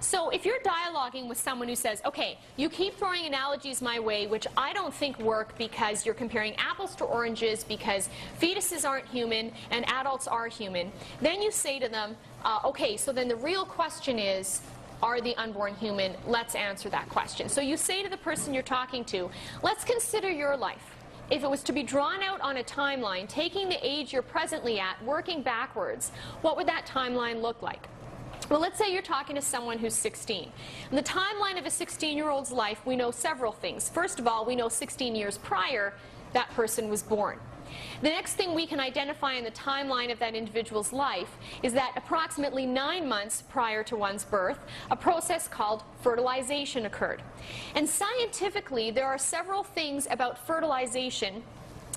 So if you're dialoguing with someone who says, okay, you keep throwing analogies my way, which I don't think work because you're comparing apples to oranges, because fetuses aren't human and adults are human, then you say to them, okay, so then the real question is, are the unborn human? Let's answer that question. So you say to the person you're talking to, let's consider your life. If it was to be drawn out on a timeline, taking the age you're presently at, working backwards, what would that timeline look like? Well, let's say you're talking to someone who's 16. In the timeline of a 16-year-old's life, we know several things. First of all, we know 16 years prior, that person was born. The next thing we can identify in the timeline of that individual's life is that approximately 9 months prior to one's birth, a process called fertilization occurred. And scientifically, there are several things about fertilization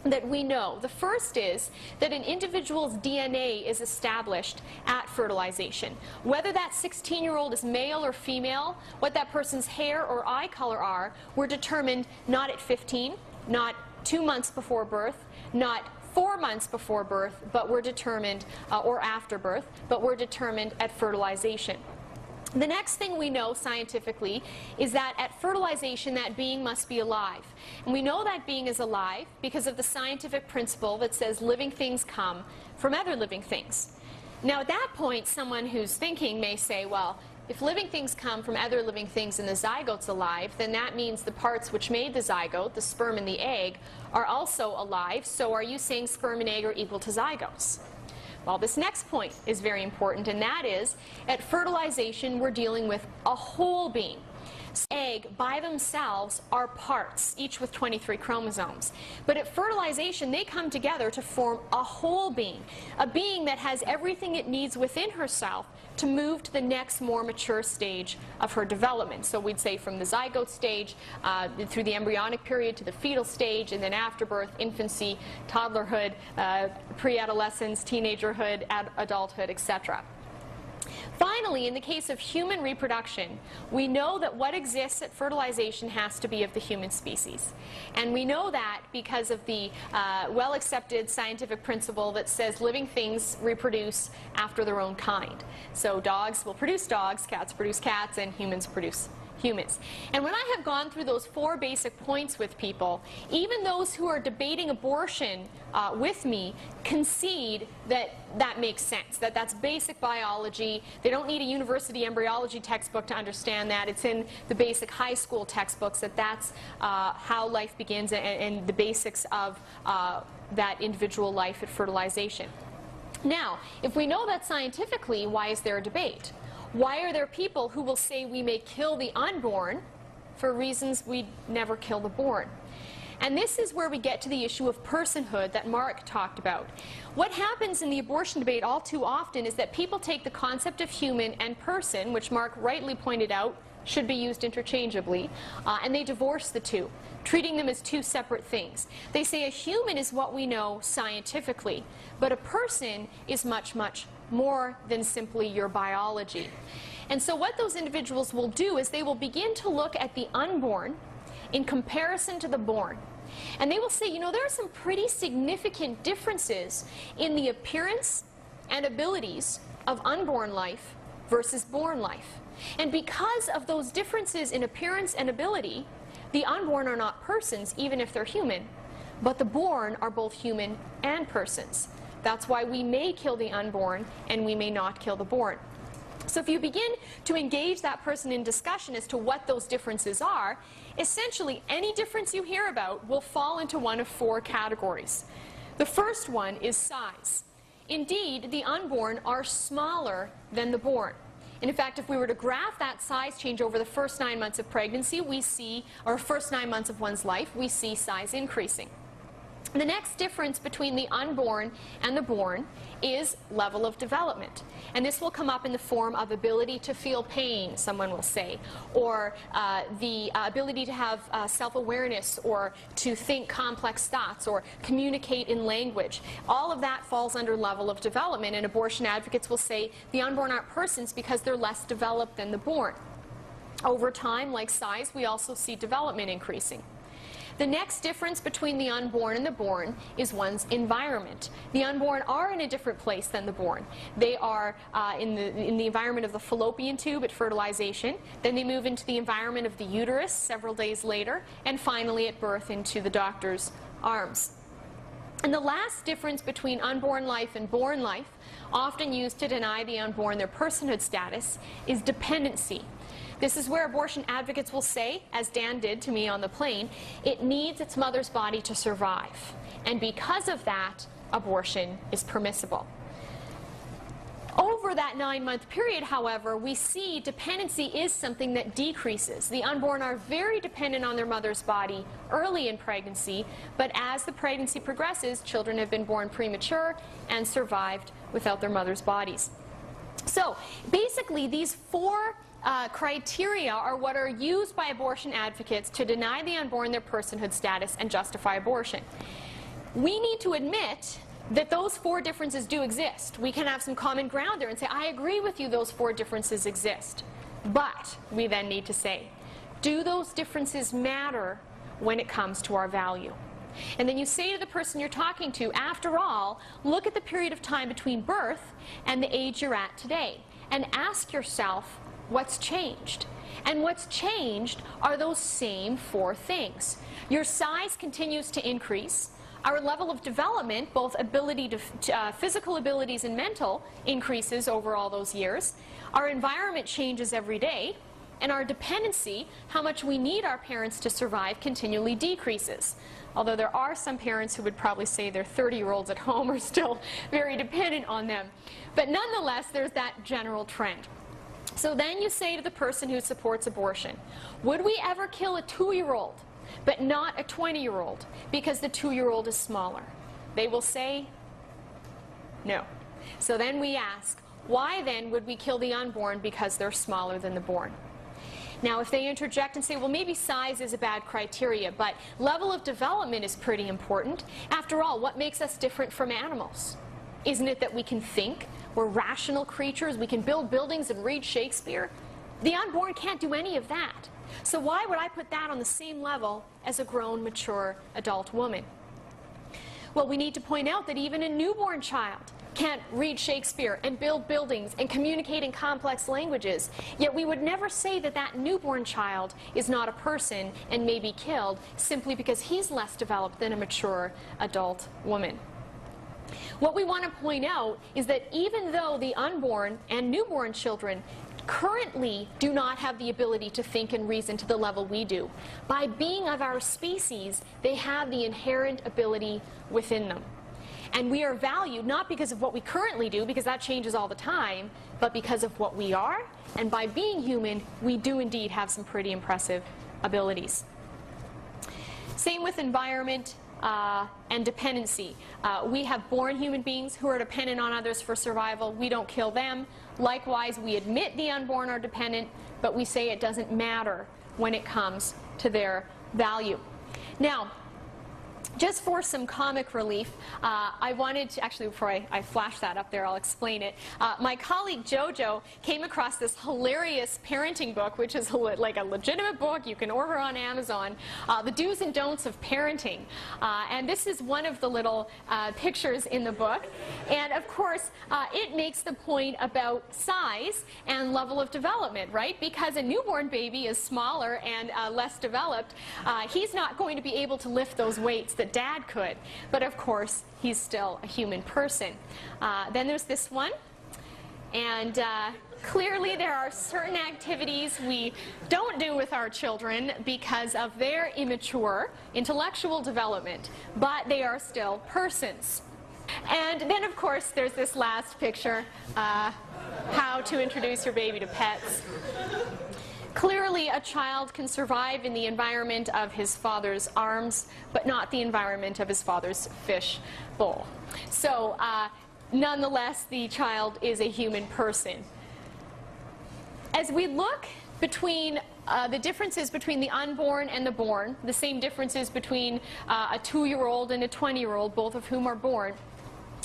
that we know. The first is that an individual's DNA is established at fertilization. Whether that 16-year-old is male or female, what that person's hair or eye color are, were determined not at 15, not 2 months before birth, not 4 months before birth, but were determined, or after birth, but were determined at fertilization. The next thing we know scientifically is that at fertilization that being must be alive. And we know that being is alive because of the scientific principle that says living things come from other living things. Now at that point, someone who's thinking may say, well, if living things come from other living things and the zygote's alive, then that means the parts which made the zygote, the sperm and the egg, are also alive. So are you saying sperm and egg are equal to zygotes? Well, this next point is very important, and that is, at fertilization, we're dealing with a whole being. Egg by themselves are parts, each with 23 chromosomes. But at fertilization, they come together to form a whole being, a being that has everything it needs within herself to move to the next more mature stage of her development. So we'd say from the zygote stage through the embryonic period to the fetal stage, and then after birth, infancy, toddlerhood, pre-adolescence, teenagerhood, adulthood, etc. Finally, in the case of human reproduction, we know that what exists at fertilization has to be of the human species. And we know that because of the well-accepted scientific principle that says living things reproduce after their own kind. So dogs will produce dogs, cats produce cats, and humans produce humans. And when I have gone through those 4 basic points with people, even those who are debating abortion with me concede that that makes sense, that that's basic biology. They don't need a university embryology textbook to understand that. It's in the basic high school textbooks that that's how life begins and the basics of that individual life at fertilization. Now, if we know that scientifically, why is there a debate? Why are there people who will say we may kill the unborn for reasons we never kill the born? And this is where we get to the issue of personhood that Mark talked about. What happens in the abortion debate all too often is that people take the concept of human and person, which Mark rightly pointed out should be used interchangeably, and they divorce the two, treating them as 2 separate things. They say a human is what we know scientifically, but a person is much, much more than simply your biology. And so what those individuals will do is they will begin to look at the unborn in comparison to the born. And they will say, you know, there are some pretty significant differences in the appearance and abilities of unborn life versus born life. And because of those differences in appearance and ability, the unborn are not persons, even if they're human, but the born are both human and persons. That's why we may kill the unborn and we may not kill the born. So if you begin to engage that person in discussion as to what those differences are, essentially any difference you hear about will fall into one of 4 categories. The first one is size. Indeed, the unborn are smaller than the born. And in fact, if we were to graph that size change over the first 9 months of pregnancy, we see, or first 9 months of one's life, we see size increasing. The next difference between the unborn and the born is level of development. And this will come up in the form of ability to feel pain, someone will say, or the ability to have self-awareness, or to think complex thoughts, or communicate in language. All of that falls under level of development, and abortion advocates will say the unborn aren't persons because they're less developed than the born. Over time, like size, we also see development increasing. The next difference between the unborn and the born is one's environment. The unborn are in a different place than the born. They are in the environment of the fallopian tube at fertilization, then they move into the environment of the uterus several days later, and finally at birth into the doctor's arms. And the last difference between unborn life and born life, often used to deny the unborn their personhood status, is dependency. This is where abortion advocates will say, as Dan did to me on the plane, it needs its mother's body to survive. And because of that, abortion is permissible. Over that 9-month period, however, we see dependency is something that decreases. The unborn are very dependent on their mother's body early in pregnancy, but as the pregnancy progresses, children have been born premature and survived without their mother's bodies. So basically, these four criteria are what are used by abortion advocates to deny the unborn their personhood status and justify abortion. We need to admit that those four differences do exist. We can have some common ground there and say, I agree with you, those four differences exist. But we then need to say, do those differences matter when it comes to our value? And then you say to the person you're talking to, after all, look at the period of time between birth and the age you're at today, and ask yourself, what's changed? And what's changed are those same four things. Your size continues to increase. Our level of development, both ability to, physical abilities and mental, increases over all those years. Our environment changes every day. And our dependency, how much we need our parents to survive, continually decreases. Although there are some parents who would probably say their 30-year-olds at home are still very dependent on them. But nonetheless, there's that general trend. So then you say to the person who supports abortion, would we ever kill a 2-year-old, but not a 20-year-old, because the 2-year-old is smaller? They will say, no. So then we ask, why then would we kill the unborn because they're smaller than the born? Now, if they interject and say, well, maybe size is a bad criteria, but level of development is pretty important. After all, what makes us different from animals? Isn't it that we can think? We're rational creatures. We can build buildings and read Shakespeare. The unborn can't do any of that. So why would I put that on the same level as a grown, mature, adult woman? Well, we need to point out that even a newborn child can't read Shakespeare and build buildings and communicate in complex languages. Yet we would never say that that newborn child is not a person and may be killed simply because he's less developed than a mature adult woman. What we want to point out is that even though the unborn and newborn children currently do not have the ability to think and reason to the level we do, by being of our species, they have the inherent ability within them. And we are valued not because of what we currently do, because that changes all the time, but because of what we are. And by being human, we do indeed have some pretty impressive abilities. Same with environment and dependency. We have born human beings who are dependent on others for survival. We don't kill them. Likewise, we admit the unborn are dependent, but we say it doesn't matter when it comes to their value. Now, just for some comic relief, I wanted to, actually before I flash that up there, I'll explain it. My colleague Jojo came across this hilarious parenting book, which is like a legitimate book you can order on Amazon, The Do's and Don'ts of Parenting. And this is one of the little pictures in the book. And of course, it makes the point about size and level of development, right? Because a newborn baby is smaller and less developed, he's not going to be able to lift those weights that Dad could, but of course he's still a human person. Then there's this one, and clearly there are certain activities we don't do with our children because of their immature intellectual development, but they are still persons. And then of course there's this last picture, how to introduce your baby to pets. Clearly, a child can survive in the environment of his father's arms, but not the environment of his father's fish bowl. So, nonetheless, the child is a human person. As we look between the differences between the unborn and the born, the same differences between a 2-year-old and a 20-year-old, both of whom are born,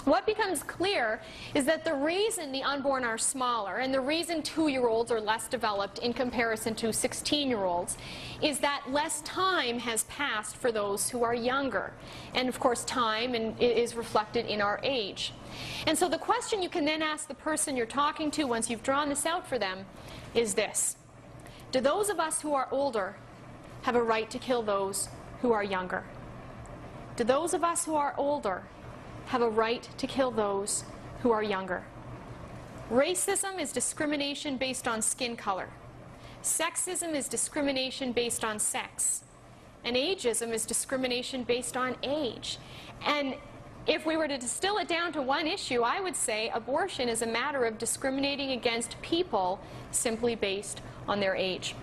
what becomes clear is that the reason the unborn are smaller and the reason 2-year-olds are less developed in comparison to 16-year-olds is that less time has passed for those who are younger. And of course time is reflected in our age. And so the question you can then ask the person you're talking to once you've drawn this out for them is this: do those of us who are older have a right to kill those who are younger? Do those of us who are older have a right to kill those who are younger? Racism is discrimination based on skin color. Sexism is discrimination based on sex. And ageism is discrimination based on age. And if we were to distill it down to one issue, I would say abortion is a matter of discriminating against people simply based on their age.